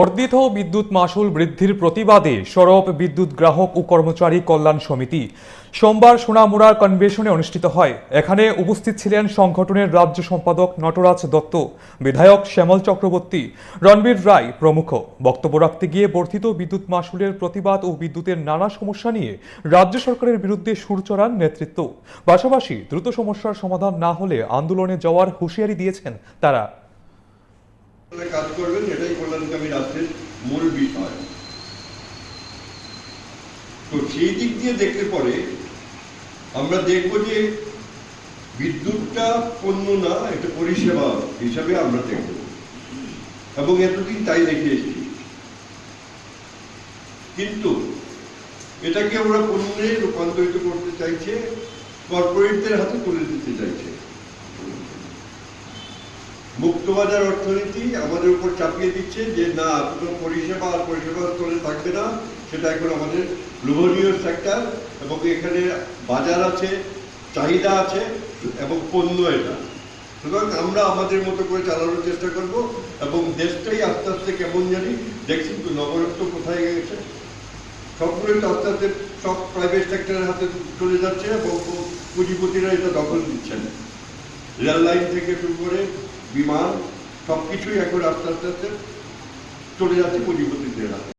বর্ধিত বিদ্যুৎ মাশুল বৃদ্ধির প্রতিবাদে সরব বিদ্যুৎ গ্রাহক ও কর্মচারী কল্যাণ সমিতি সোমবার সোনামুড়া কনভেনশনে অনুষ্ঠিত হয়। এখানে উপস্থিত ছিলেন সংগঠনের রাজ্য সম্পাদক নটরাজ দত্ত, বিধায়ক শ্যামল চক্রবর্তী, রণবীর রায় প্রমুখ। বক্তব্য রাখতে গিয়ে বর্ধিত বিদ্যুৎ মাশুলের প্রতিবাদ ও বিদ্যুতের নানা সমস্যা নিয়ে রাজ্য সরকারের বিরুদ্ধে সুর চড়ান নেতৃত্ব। পাশাপাশি দ্রুত সমস্যার সমাধান না হলে আন্দোলনে যাওয়ার হুঁশিয়ারি দিয়েছেন তারা। কাজ করবেন, এটাই কল্যাণকামী রাষ্ট্রের মূল বিষয়। তো সেই দিক দিয়ে দেখলে পরে আমরা দেখব যে বিদ্যুৎটা পণ্য না, এটা পরিষেবা হিসাবে আমরা দেখব, এবং এতদিন তাই দেখে এসেছি। কিন্তু এটাকে ওরা পণ্যে রূপান্তরিত করতে চাইছে, কর্পোরেটদের হাতে তুলে দিতে চাইছে। মুক্তবাজার অর্থনীতি আমাদের উপর চাপিয়ে দিচ্ছে যে না, কোনো পরিষেবা আর পরিষেবা স্থলে থাকবে না, সেটা এখন আমাদের লোভনীয় সেক্টর, এবং এখানে বাজার আছে, চাহিদা আছে এবং পণ্য এটা। সুতরাং আমরা আমাদের মতো করে চালানোর চেষ্টা করব, এবং দেশটাই আস্তে আস্তে কেমন জানি দেখছি তো নগরত্ব কোথায় গেছে, সবগুলো আস্তে আস্তে সব প্রাইভেট সেক্টরের হাতে চলে যাচ্ছে, এবং পুঁজিপতিরা এটা দখল দিচ্ছেন। রেল লাইন থেকে শুরু করে বিমান সবকিছুই এখন আস্তে আস্তে চলে যাচ্ছে পুঁজিপতিদের হাতে।